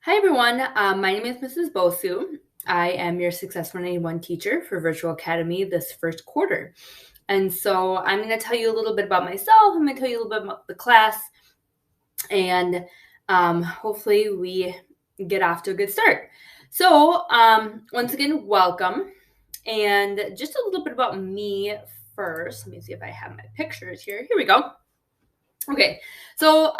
Hi, everyone. My name is Mrs. Bosu. I am your Success 181 teacher for Virtual Academy this first quarter. And so I'm going to tell you a little bit about myself. I'm going to tell you a little bit about the class, and hopefully we get off to a good start. So once again, welcome. And just a little bit about me first. Let me see if I have my pictures here. Here we go. Okay, so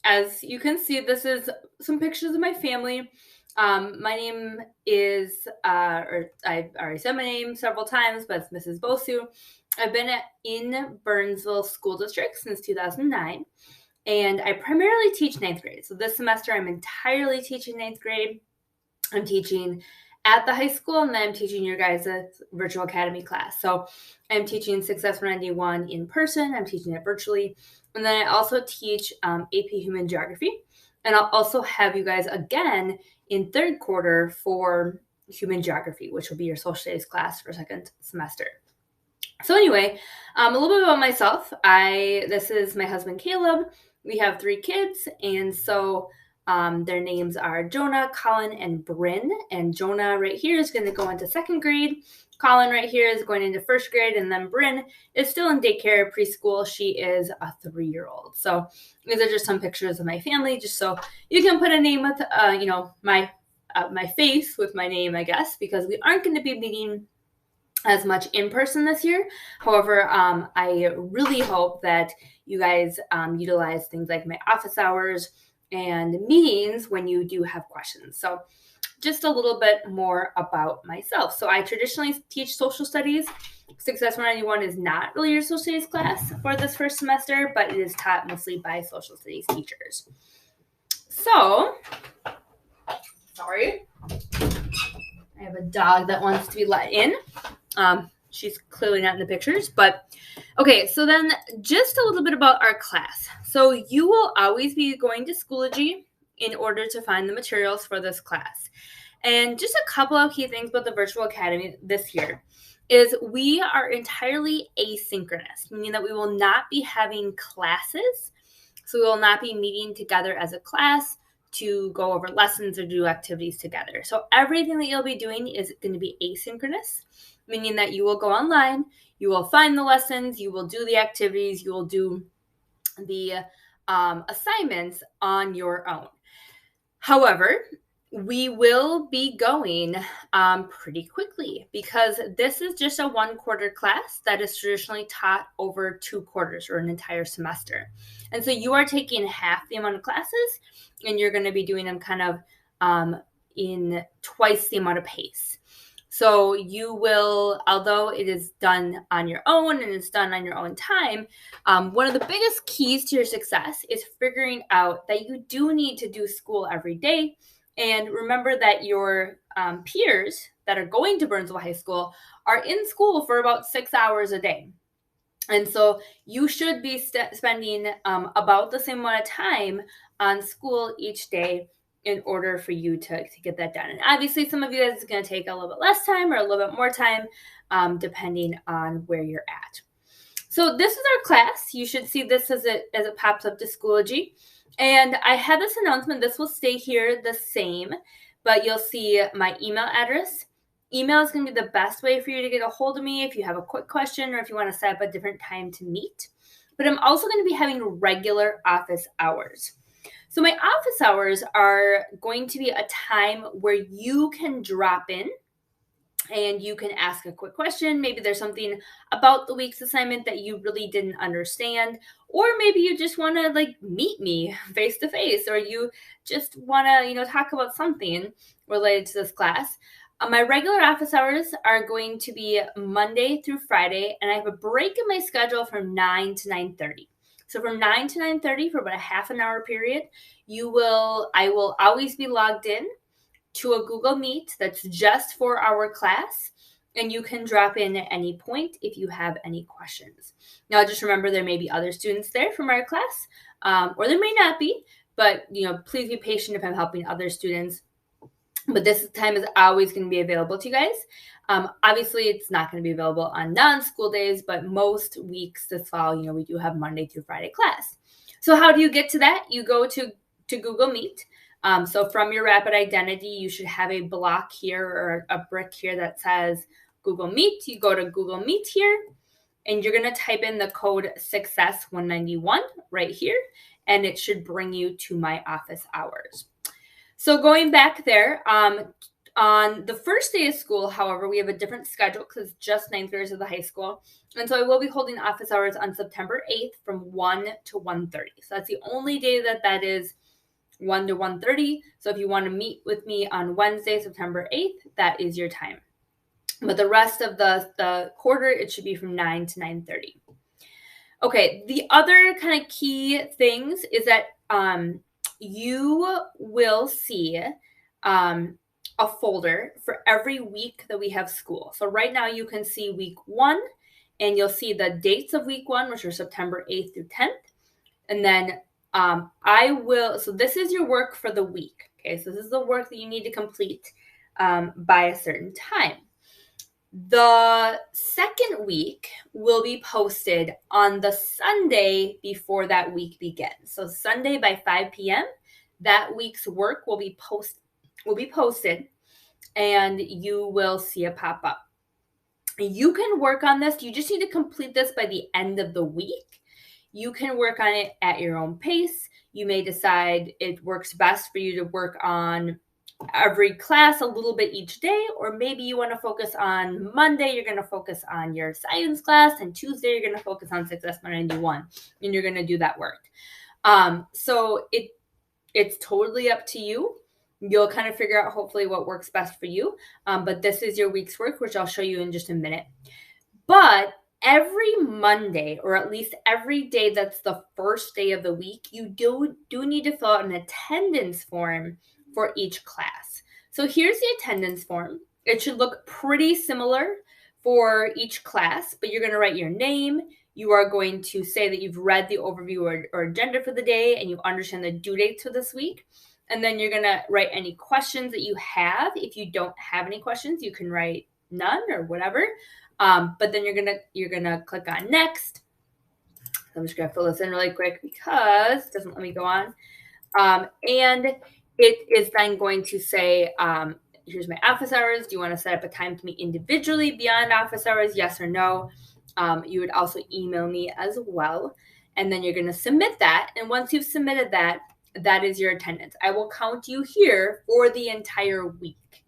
as you can see, this is some pictures of my family. My name is, or I've already said my name several times, but it's Mrs. Bosu. I've been in Burnsville School District since 2009, and I primarily teach ninth grade. So this semester, I'm entirely teaching ninth grade. I'm teaching at the high school, and then I'm teaching your guys' virtual academy class. So I'm teaching Success 191 in person. I'm teaching it virtually. And then I also teach AP Human Geography. And I'll also have you guys again in third quarter for Human Geography, which will be your social studies class for second semester. So anyway, a little bit about myself. This is my husband, Caleb. We have 3 kids, and so their names are Jonah, Colin, and Bryn. And Jonah right here is going to go into second grade. Colin right here is going into first grade, and then Bryn is still in daycare preschool. She is a 3-year-old. So these are just some pictures of my family, just so you can put a name with, my face with my name, I guess, because we aren't going to be meeting as much in person this year. However, I really hope that you guys utilize things like my office hours and meetings when you do have questions. So just a little bit more about myself. So I traditionally teach social studies. Success 191 is not really your social studies class for this first semester, but it is taught mostly by social studies teachers. So, sorry, I have a dog that wants to be let in. She's clearly not in the pictures, but okay, so then just a little bit about our class. So you will always be going to Schoology in order to find the materials for this class. And just a couple of key things about the Virtual Academy this year is we are entirely asynchronous, meaning that we will not be having classes. So we will not be meeting together as a class to go over lessons or do activities together. So everything that you'll be doing is going to be asynchronous, meaning that you will go online, you will find the lessons, you will do the activities, you will do the assignments on your own. However, we will be going pretty quickly because this is just a 1-quarter class that is traditionally taught over 2 quarters or an entire semester. And so you are taking half the amount of classes and you're going to be doing them kind of in twice the amount of pace. So you will, although it is done on your own and it's done on your own time, one of the biggest keys to your success is figuring out that you do need to do school every day. And remember that your peers that are going to Burnsville High School are in school for about 6 hours a day. And so you should be spending about the same amount of time on school each day in order for you to get that done. And obviously, some of you guys is going to take a little bit less time or a little bit more time, depending on where you're at. So this is our class. You should see this as it pops up to Schoology. And I had this announcement. This will stay here the same, but you'll see my email address. Email is going to be the best way for you to get a hold of me if you have a quick question or if you want to set up a different time to meet. But I'm also going to be having regular office hours. So my office hours are going to be a time where you can drop in and you can ask a quick question. Maybe there's something about the week's assignment that you really didn't understand, or maybe you just want to meet me face to face, or you just want to, talk about something related to this class. My regular office hours are going to be Monday through Friday, and I have a break in my schedule from 9 to 9:30. So from 9 to 9:30 for about a half an hour period, I will always be logged in to a Google Meet that's just for our class, and you can drop in at any point if you have any questions. Now, just remember there may be other students there from our class, or there may not be, but please be patient if I'm helping other students. But this time is always going to be available to you guys. Obviously, it's not going to be available on non-school days, but most weeks this fall, we do have Monday through Friday class. So how do you get to that? You go to Google Meet. So from your Rapid Identity, you should have a block here or a brick here that says Google Meet. You go to Google Meet here, and you're going to type in the code Success191 right here, and it should bring you to my office hours. So going back there, on the first day of school, however, we have a different schedule because it's just ninth graders at the high school. And so I will be holding office hours on September 8th from 1 to 1:30. So that's the only day that is 1 to 1:30. So if you want to meet with me on Wednesday, September 8th, that is your time. But the rest of the quarter, it should be from 9 to 9:30. Okay, the other kind of key things is that you will see a folder for every week that we have school. So right now you can see week 1, and you'll see the dates of week 1, which are September 8th through 10th. And then so this is your work for the week. Okay, so this is the work that you need to complete by a certain time. The second week will be posted on the Sunday before that week begins. So Sunday by 5 p.m., that week's work will be posted, and you will see it pop up. You can work on this. You just need to complete this by the end of the week. You can work on it at your own pace. You may decide it works best for you to work on every class a little bit each day, or maybe you want to focus on Monday, you're going to focus on your science class, and Tuesday you're going to focus on Success 191, and you're going to do that work. So it's totally up to you. You'll kind of figure out hopefully what works best for you. But this is your week's work, which I'll show you in just a minute. But every Monday, or at least every day that's the first day of the week, you do need to fill out an attendance form for each class. So here's the attendance form. It should look pretty similar for each class, but you're going to write your name. You are going to say that you've read the overview or agenda for the day, and you understand the due dates for this week. And then you're going to write any questions that you have. If you don't have any questions, you can write none or whatever. But then you're gonna click on next. I'm just gonna fill this in really quick because it doesn't let me go on. And it is then going to say, here's my office hours. Do you want to set up a time to meet individually beyond office hours? Yes or no. You would also email me as well. And then you're going to submit that. And once you've submitted that, that is your attendance. I will count you here for the entire week.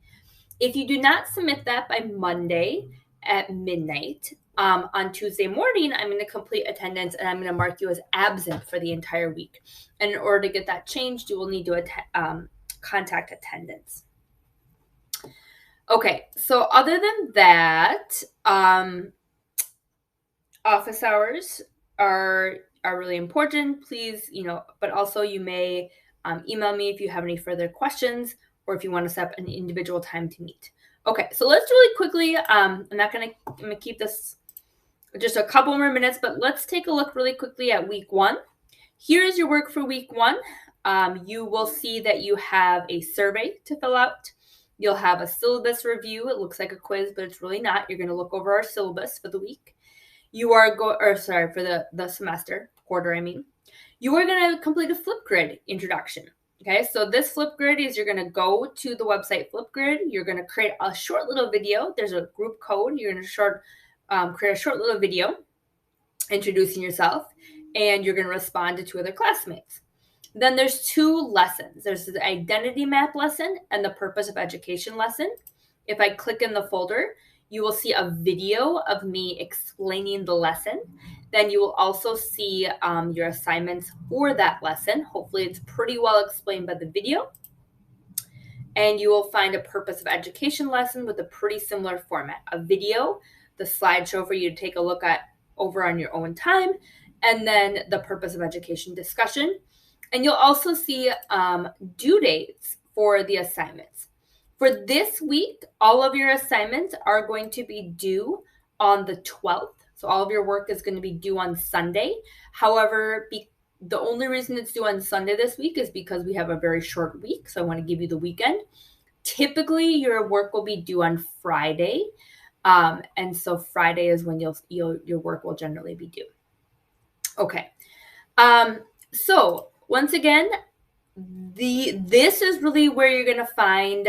If you do not submit that by Monday at midnight, on Tuesday morning, I'm going to complete attendance, and I'm going to mark you as absent for the entire week. And in order to get that changed, you will need to contact attendance. Okay, so other than that, office hours are really important. Please, but also you may email me if you have any further questions, or if you want to set up an individual time to meet. Okay, so let's really quickly, I'm going to keep this just a couple more minutes, but let's take a look really quickly at week 1. Here is your work for week 1. You will see that you have a survey to fill out. You'll have a syllabus review. It looks like a quiz, but it's really not. You're going to look over our syllabus for the week. For the semester, quarter, I mean. You are going to complete a Flipgrid introduction. Okay, so this Flipgrid is you're going to go to the website Flipgrid. You're going to create a short little video. There's a group code. You're going to create a short little video introducing yourself, and you're going to respond to 2 other classmates. Then there's 2 lessons. There's the identity map lesson and the purpose of education lesson. If I click in the folder, you will see a video of me explaining the lesson. Then you will also see your assignments for that lesson. Hopefully it's pretty well explained by the video. And you will find a purpose of education lesson with a pretty similar format. A video, the slideshow for you to take a look at over on your own time, and then the purpose of education discussion. And you'll also see due dates for the assignments. For this week, all of your assignments are going to be due on the 12th. So all of your work is going to be due on Sunday. However, the only reason it's due on Sunday this week is because we have a very short week. So I want to give you the weekend. Typically, your work will be due on Friday. And so Friday is when your work will generally be due. Okay. So once again, this is really where you're going to find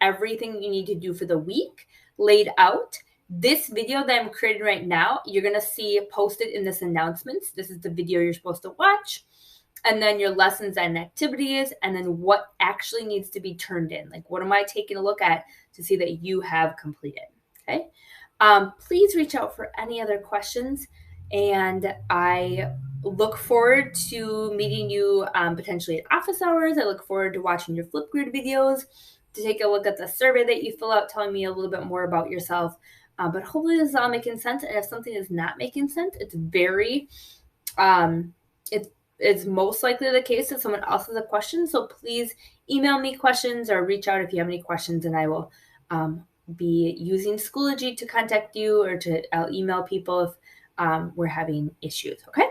everything you need to do for the week laid out. This video that I'm creating right now, you're going to see posted in this announcements. This is the video you're supposed to watch, and then your lessons and activities, and then what actually needs to be turned in. Like, what am I taking a look at to see that you have completed? Okay. Please reach out for any other questions, and I look forward to meeting you potentially at office hours. I look forward to watching your Flipgrid videos, to take a look at the survey that you fill out, telling me a little bit more about yourself. But hopefully this is all making sense. And if something is not making sense, it's very, it's most likely the case that someone else has a question. So please email me questions or reach out if you have any questions, and I will be using Schoology to contact you, or I'll email people if we're having issues. Okay.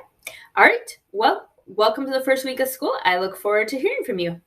All right. Well, welcome to the first week of school. I look forward to hearing from you.